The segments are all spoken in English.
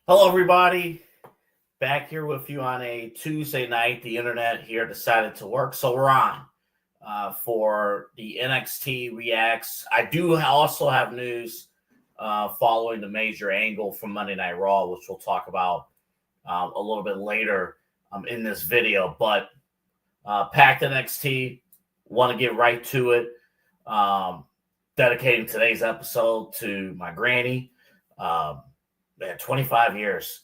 Hello, everybody. Back here with you on a Tuesday night. The internet here decided to work, so we're on for the NXT Reacts. I do also have news following the major angle from Monday Night Raw, which we'll talk about a little bit later in this video. But packed NXT, want to get right to it. Dedicating today's episode to my granny. Man, 25 years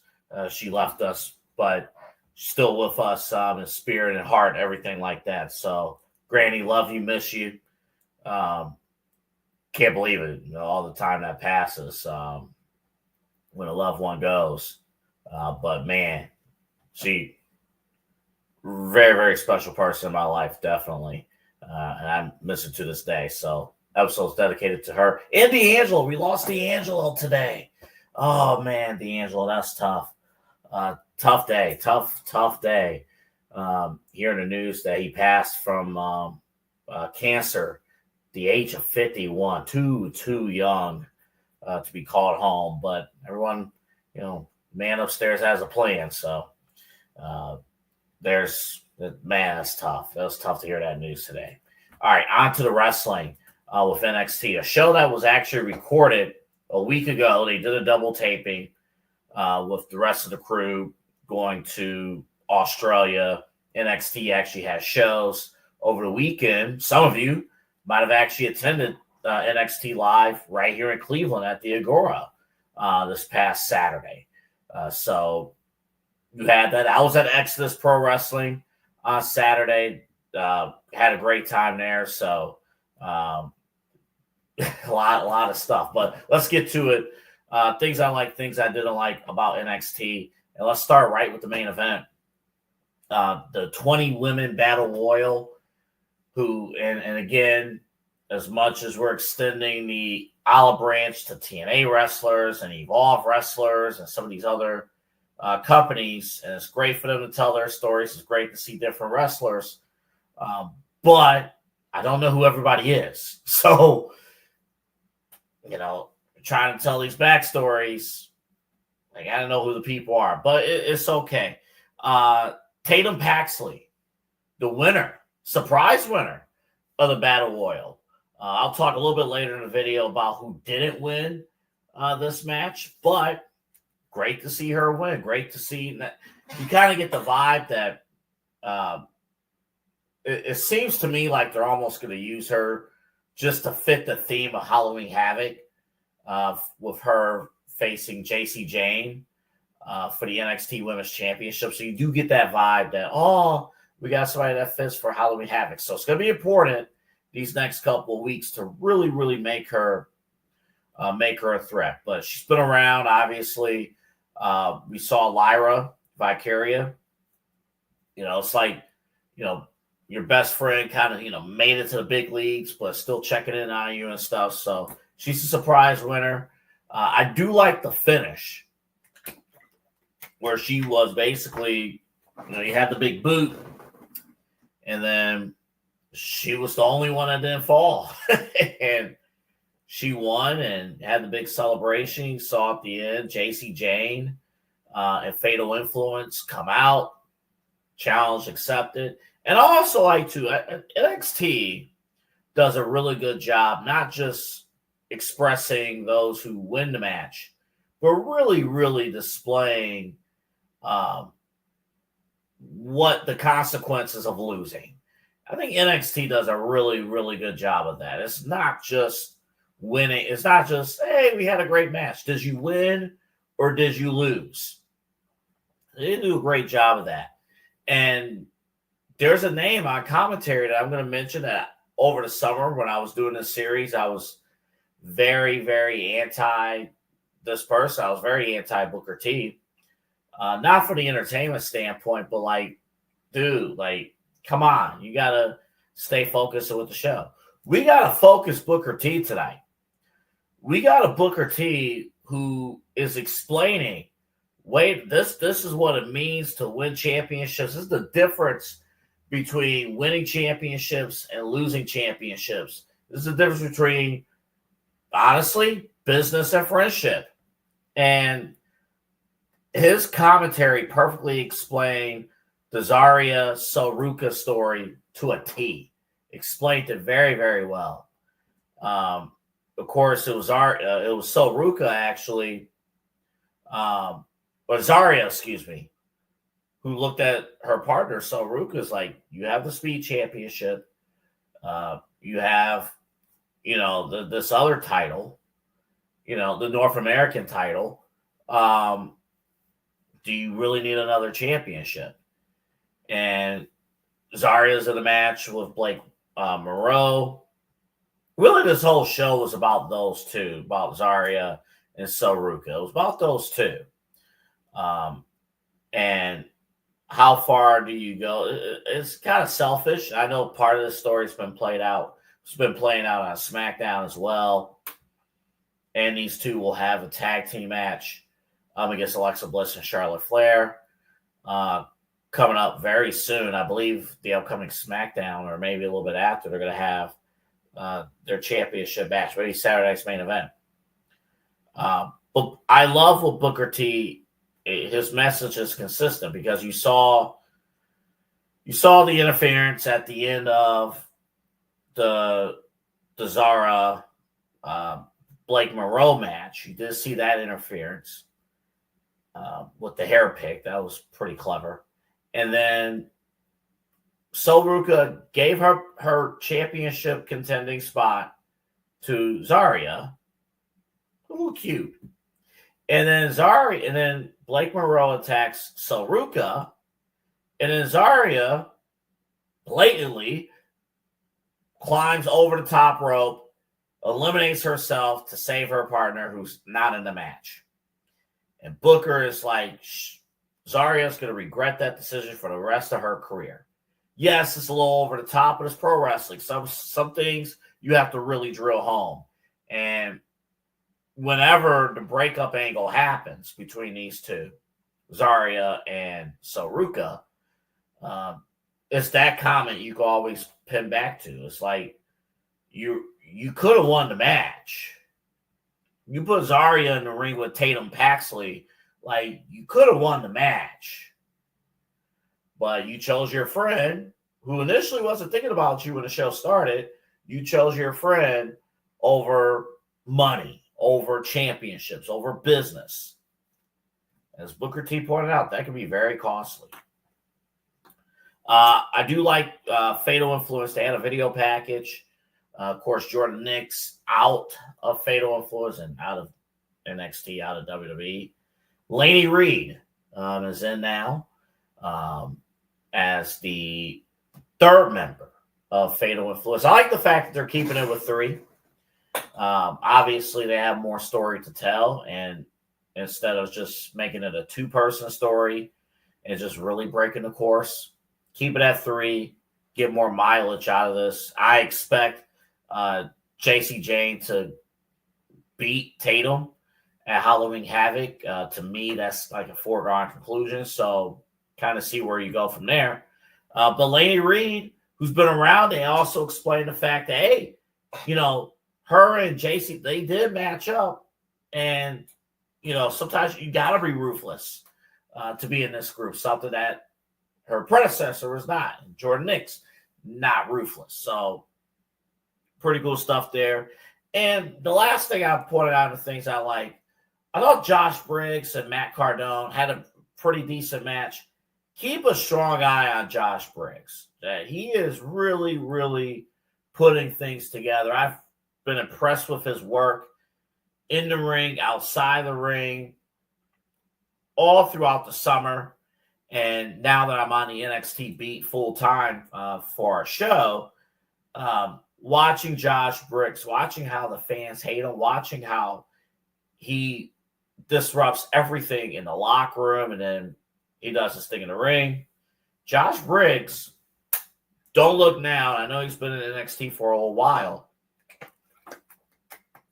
she left us, but still with us in spirit and heart, everything like that. So, Granny, love you, miss you. Can't believe it, all the time that passes when a loved one goes. But man, she very, very special person in my life, definitely. And I miss her to this day. So, episode's dedicated to her. And D'Angelo. We lost D'Angelo today. Oh, man, D'Angelo, that's tough. Tough day. Hearing the news that he passed from cancer at the age of 51. Too young to be called home. But everyone, man upstairs has a plan. So that's tough. That was tough to hear that news today. All right, on to the wrestling with NXT. A show that was actually recorded a week ago. They did a double taping with the rest of the crew going to Australia. NXT actually has shows over the weekend. Some of you might have actually attended NXT Live right here in Cleveland at the Agora this past Saturday. So you had that. I was at Exodus Pro Wrestling on Saturday. Had a great time there. So a lot of stuff, but let's get to it. Things I like, things I didn't like about NXT, and let's start right with the main event. The 20 women battle royal, who and again, as much as we're extending the olive branch to TNA wrestlers and Evolve wrestlers and some of these other companies, and it's great for them to tell their stories. It's great to see different wrestlers, but I don't know who everybody is, so. Trying to tell these backstories, I don't know who the people are, but it's okay. Tatum Paxley, the winner, surprise winner of the Battle Royal. I'll talk a little bit later in the video about who didn't win this match, but great to see her win. Great to see that. You kind of get the vibe that it seems to me like they're almost going to use her just to fit the theme of Halloween Havoc with her facing JC Jane for the NXT Women's Championship. So you do get that vibe that, we got somebody that fits for Halloween Havoc. So it's going to be important these next couple of weeks to really, really make her a threat. But she's been around, obviously. We saw Lyra Vicaria. It's like, your best friend kind of, made it to the big leagues, but still checking in on you and stuff. So she's a surprise winner. I do like the finish where she was basically, you had the big boot, and then she was the only one that didn't fall. And she won and had the big celebration. You saw at the end, JC Jane and Fatal Influence come out, challenge accepted. And I also like to, NXT does a really good job, not just expressing those who win the match, but really, really displaying what the consequences of losing. I think NXT does a really, really good job of that. It's not just winning. It's not just, hey, we had a great match. Did you win or did you lose? They do a great job of that. And there's a name on commentary that I'm going to mention that over the summer when I was doing this series, I was very, very anti this person. I was very anti Booker T. Not from the entertainment standpoint, but dude, come on. You got to stay focused with the show. We got to focus Booker T tonight. We got a Booker T who is explaining, wait, this is what it means to win championships. This is the difference between winning championships and losing championships. This is the difference between, honestly, business and friendship. And his commentary perfectly explained the Zaria Ruca story to a T. Explained it very, very well. Of course, it was Ruca actually, or Zaria, excuse me, who looked at her partner. Ruca's like, you have the Speed Championship, you have, this other title, the North American title. Do you really need another championship? And Zaria's in the match with Blake Moreau. Really, this whole show was about those two, about Zaria and Ruca. It was about those two. And how far do you go? It's kind of selfish. I know part of the story's been played out. It's been playing out on SmackDown as well. And these two will have a tag team match against Alexa Bliss and Charlotte Flair coming up very soon. I believe the upcoming SmackDown, or maybe a little bit after, they're going to have their championship match, maybe Saturday's main event. But I love what Booker T, his message is consistent, because you saw the interference at the end of the Zara Blake Moreau match. You did see that interference with the hair pick. That was pretty clever. And then Ruca gave her championship contending spot to Zaria. A little cute. And then Blake Moreau attacks Ruca. And then Zaria blatantly climbs over the top rope, eliminates herself to save her partner who's not in the match. And Booker is like, Zaria's going to regret that decision for the rest of her career. Yes, it's a little over the top, but it's pro wrestling. Some things you have to really drill home. And whenever the breakup angle happens between these two, Zaria and Ruca, it's that comment you can always pin back to. It's like, you could have won the match. You put Zaria in the ring with Tatum Paxley, like, you could have won the match. But you chose your friend, who initially wasn't thinking about you when the show started. You chose your friend over money, over championships, over business. As Booker T pointed out, that can be very costly. I do like Fatal Influence. They had a video package. Of course, Jordan Nix out of Fatal Influence and out of NXT, out of WWE. Laney Reed is in now as the third member of Fatal Influence. I like the fact that they're keeping it with three. Obviously, they have more story to tell, and instead of just making it a two-person story and just really breaking the course, keep it at three, get more mileage out of this. I expect JC Jane to beat Tatum at Halloween Havoc. To me, that's like a foregone conclusion. So kind of see where you go from there. But Laney Reed, who's been around, they also explained the fact that, hey, her and JC, they did match up. And, sometimes you got to be ruthless to be in this group, something that her predecessor was not. Jordan Nix, not ruthless. So pretty cool stuff there. And the last thing I pointed out of things I like, I thought Josh Briggs and Matt Cardone had a pretty decent match. Keep a strong eye on Josh Briggs. He is really, really putting things together. I've been impressed with his work in the ring, outside the ring, all throughout the summer. And now that I'm on the NXT beat full time for our show, watching Josh Briggs, watching how the fans hate him, watching how he disrupts everything in the locker room, and then he does his thing in the ring. Josh Briggs, don't look now. I know he's been in NXT for a little while.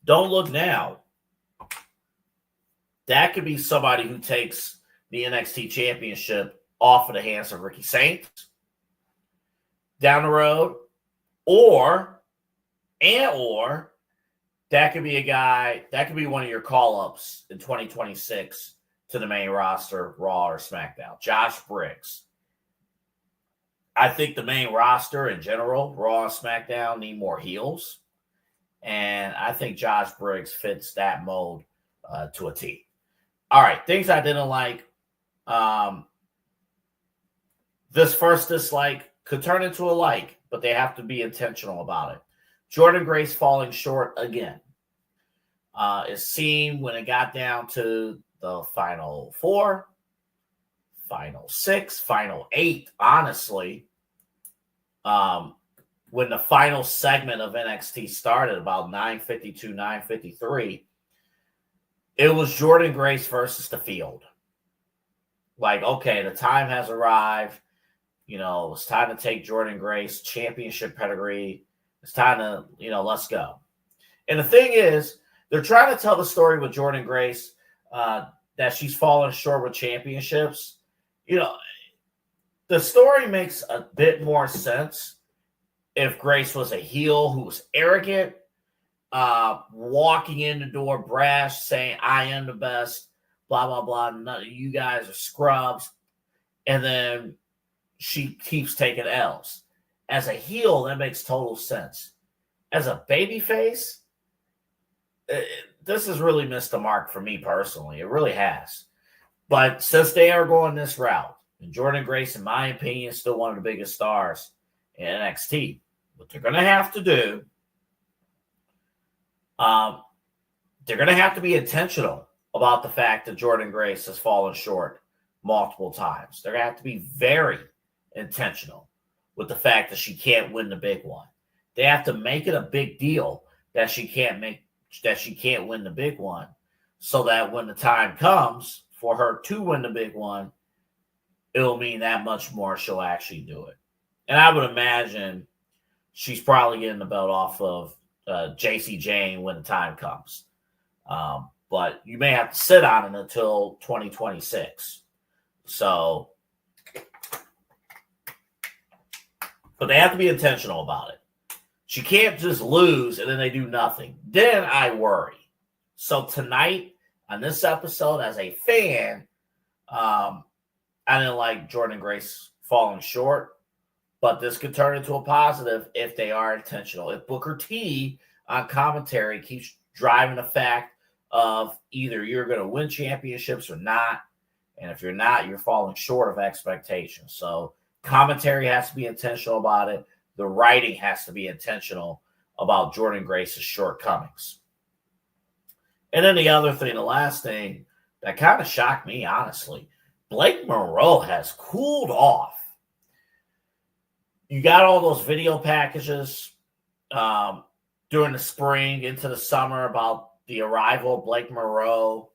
Don't look now. That could be somebody who takes the NXT championship off of the hands of Ricky Saints down the road, or that could be a guy, that could be one of your call-ups in 2026 to the main roster, Raw or SmackDown. Josh Briggs. I think the main roster in general, Raw and SmackDown, need more heels. And I think Josh Briggs fits that mold to a T. All right, things I didn't like. This first dislike could turn into a like, but they have to be intentional about it. Jordynne Grace falling short again. It seemed when it got down to the final 4, final 6, final 8, honestly, when the final segment of NXT started about 9:52, 9:53, it was Jordynne Grace versus the field. Like, okay, the time has arrived. You know, it's time to take Jordynne Grace, championship pedigree. It's time to, let's go. And the thing is, they're trying to tell the story with Jordynne Grace that she's fallen short with championships. The story makes a bit more sense if Grace was a heel who was arrogant, walking in the door brash, saying, I am the best, blah, blah, blah. None of you guys are scrubs. And then she keeps taking L's. As a heel, that makes total sense. As a babyface, this has really missed the mark for me personally. It really has. But since they are going this route, and Jordynne Grace, in my opinion, is still one of the biggest stars in NXT, what they're going to have to do, they're going to have to be intentional about the fact that Jordynne Grace has fallen short multiple times. They're going to have to be very intentional with the fact that she can't win the big one. They have to make it a big deal that she can't win the big one, so that when the time comes for her to win the big one, it'll mean that much more she'll actually do it. And I would imagine she's probably getting the belt off of JC Jane when the time comes. But you may have to sit on it until 2026. So, but they have to be intentional about it. She can't just lose and then they do nothing. Then I worry. So tonight on this episode, as a fan, I didn't like Jordynne Grace falling short, but this could turn into a positive if they are intentional. If Booker T on commentary keeps driving the fact of either you're going to win championships or not, and if you're not, you're falling short of expectations. So commentary has to be intentional about it. The writing has to be intentional about Jordynne Grace's shortcomings. And then the other thing, the last thing that kind of shocked me, honestly, Blake Monroe has cooled off. You got all those video packages during the spring into the summer about the arrival of Blake Monroe.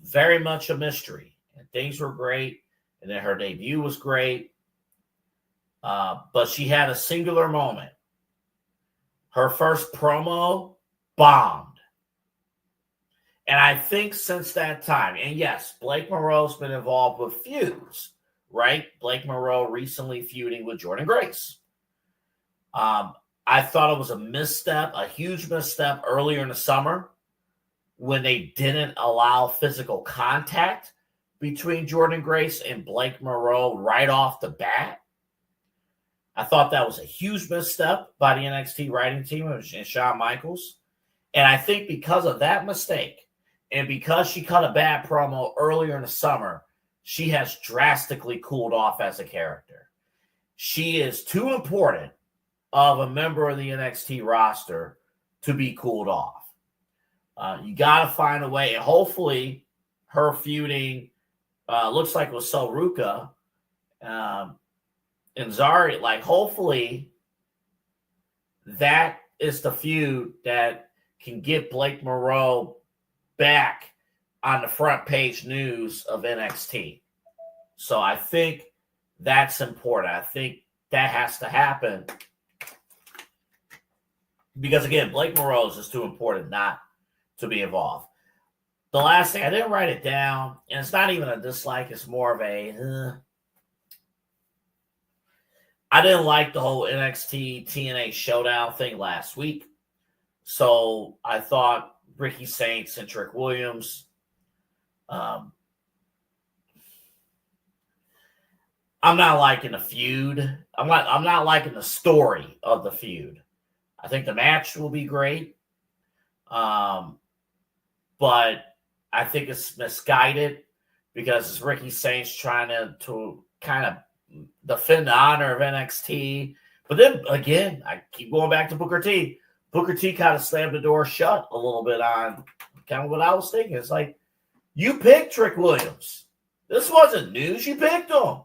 Very much a mystery. And things were great. And then her debut was great. But she had a singular moment. Her first promo bombed. And I think since that time, and yes, Blake Monroe's been involved with feuds, right? Blake Monroe recently feuding with Jordynne Grace. I thought it was a misstep, a huge misstep earlier in the summer when they didn't allow physical contact between Jordynne Grace and Blake Monroe right off the bat. I thought that was a huge misstep by the NXT writing team and Shawn Michaels. And I think because of that mistake, and because she cut a bad promo earlier in the summer, she has drastically cooled off as a character. She is too important of a member of the NXT roster to be cooled off. You got to find a way. And hopefully her feuding looks like it was Ruca and Zaria. Like, hopefully that is the feud that can get Blake Monroe back on the front page news of NXT. So I think that's important. I think that has to happen. Because, again, Blake Monroe is just too important not to be involved. The last thing, I didn't write it down, and it's not even a dislike. It's more of a, I didn't like the whole NXT TNA showdown thing last week. So I thought Ricky Saints and Trick Williams I'm not liking the feud. I'm not liking the story of the feud. I think the match will be great. But I think it's misguided because it's Ricky Saints trying to kind of defend the honor of NXT. But then again, I keep going back to Booker T. Booker T kind of slammed the door shut a little bit on kind of what I was thinking. It's like, you picked Trick Williams. This wasn't news. You picked him.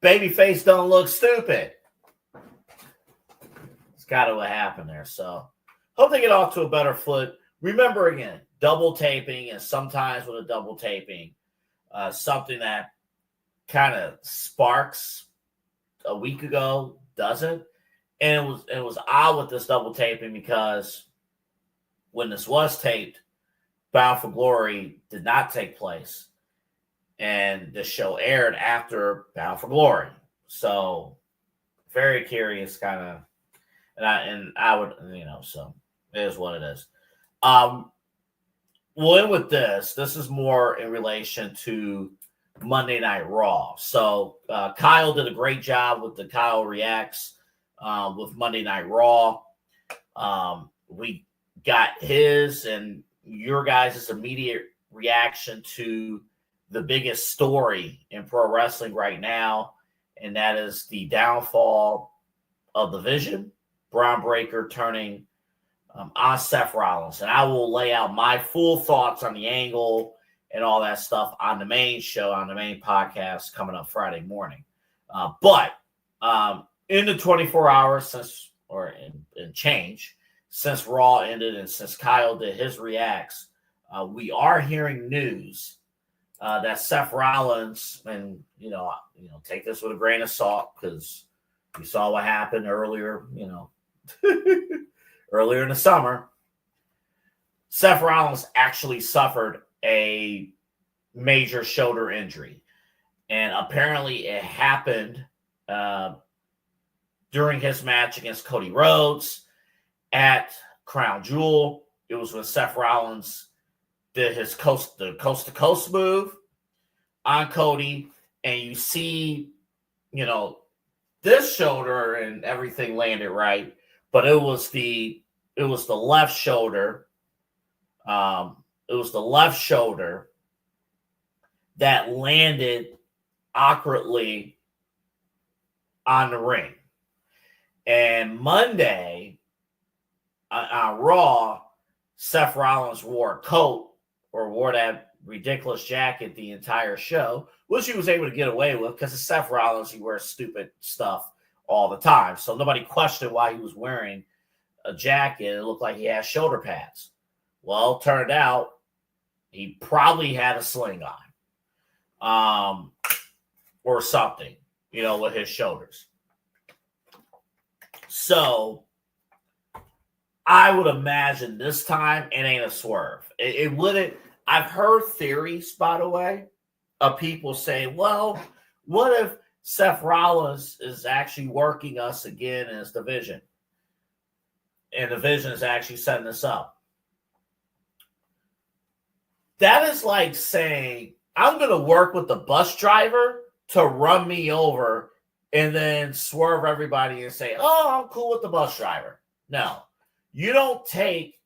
Babyface don't look stupid. It's got to happen there. So hope they get off to a better foot. Remember again, double taping, and sometimes with a double taping, something that kind of sparks a week ago doesn't. And it was odd with this double taping because when this was taped, Bound for Glory did not take place. And the show aired after Bound for Glory. So very curious kind of, and I would, so it is what it is. We'll end with this. This is more in relation to Monday Night Raw. So Kyle did a great job with the Kyle Reacts with Monday Night Raw. We got his and your guys' immediate reaction to the biggest story in pro wrestling right now, and that is the downfall of the Vision, Braun Breaker turning on Seth Rollins. And I will lay out my full thoughts on the angle and all that stuff on the main show, on the main podcast coming up Friday morning. But in the 24 hours since, or in change, since Raw ended and since Kyle did his reacts, we are hearing news that Seth Rollins, and take this with a grain of salt because you saw what happened earlier, earlier in the summer. Seth Rollins actually suffered a major shoulder injury, and apparently it happened during his match against Cody Rhodes at Crown Jewel. It was when Seth Rollins did his coast-to-coast move on Cody, and you see, this shoulder and everything landed right, but it was the left shoulder. It was the left shoulder that landed awkwardly on the ring. And Monday on Raw, Seth Rollins wore a coat or wore that ridiculous jacket the entire show, which he was able to get away with because it's Seth Rollins. He wears stupid stuff all the time. So nobody questioned why he was wearing a jacket. It looked like he had shoulder pads. Well, it turned out he probably had a sling on or something, with his shoulders. So I would imagine this time it ain't a swerve. It wouldn't. I've heard theories, by the way, of people saying, well, what if Seth Rollins is actually working us again as the Vision? And the Vision is actually setting this up. That is like saying, I'm going to work with the bus driver to run me over and then swerve everybody and say, oh, I'm cool with the bus driver. No, you don't take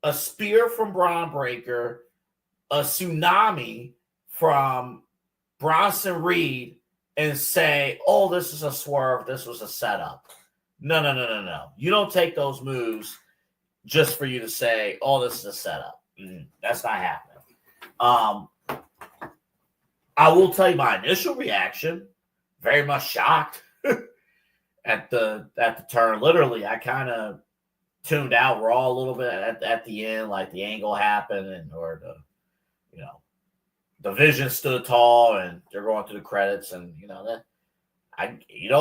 a spear from Braun Breaker, a tsunami from Bronson Reed, and say, oh, this is a swerve. This was a setup. No. You don't take those moves just for you to say, oh, this is a setup. That's not happening. I will tell you my initial reaction, very much shocked at the turn. Literally, I kind of tuned out Raw a little bit at the end, like the angle happened or the Vision stood tall and they're going through the credits, and you know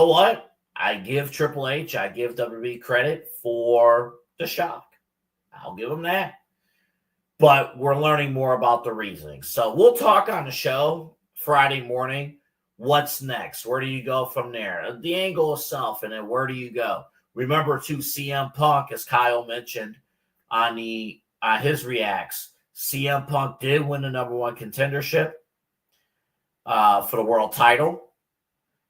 what? I give Triple H, I give WWE credit for the shock. I'll give them that. But we're learning more about the reasoning. So we'll talk on the show Friday morning. What's next? Where do you go from there? The angle itself, and then where do you go? Remember, too, CM Punk, as Kyle mentioned on his reacts, CM Punk did win the number one contendership for the world title.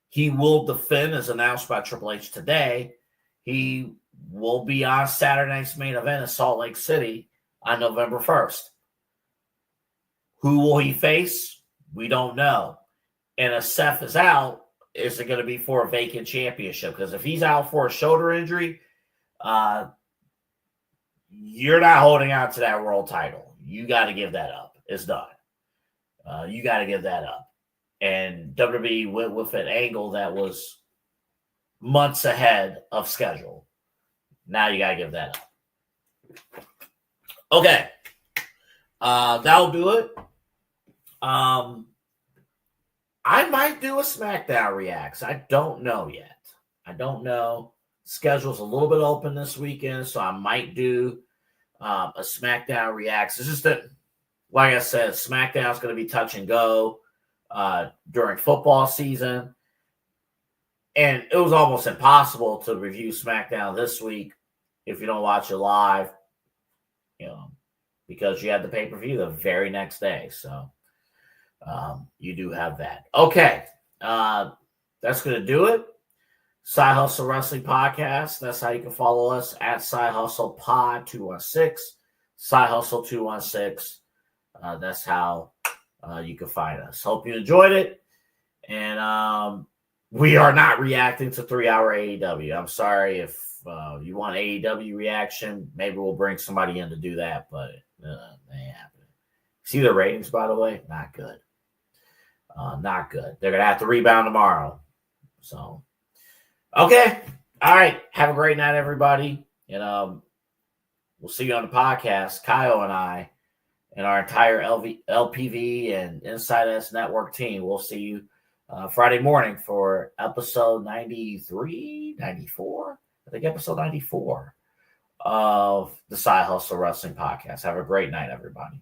He will defend, as announced by Triple H today. He will be on Saturday night's main event in Salt Lake City on November 1st. Who will he face? We don't know. And if Seth is out, is it going to be for a vacant championship? Because if he's out for a shoulder injury, you're not holding on to that world title. You got to give that up. It's done. You got to give that up. And WWE went with an angle that was months ahead of schedule. Now you got to give that up. Okay. That'll do it. I might do a SmackDown Reacts. I don't know yet. I don't know. Schedule's a little bit open this weekend, so I might do a SmackDown Reacts. It's just that, like I said, SmackDown's going to be touch and go during football season. And it was almost impossible to review SmackDown this week if you don't watch it live, because you had the pay-per-view the very next day. So you do have that. Okay. That's going to do it. Side Hustle Wrestling Podcast. That's how you can follow us at Side Hustle Pod 216, Side Hustle 216. That's how you can find us. Hope you enjoyed it. And we are not reacting to 3-hour AEW. I'm sorry if you want AEW reaction. Maybe we'll bring somebody in to do that, but they ain't happening. See the ratings, by the way? Not good. Not good. They're going to have to rebound tomorrow. So, okay. All right. Have a great night, everybody. And we'll see you on the podcast, Kyle and I, and our entire LPV and Inside S Network team. We'll see you Friday morning for episode 93, 94. I think episode 94 of the Side Hustle Wrestling Podcast. Have a great night, everybody.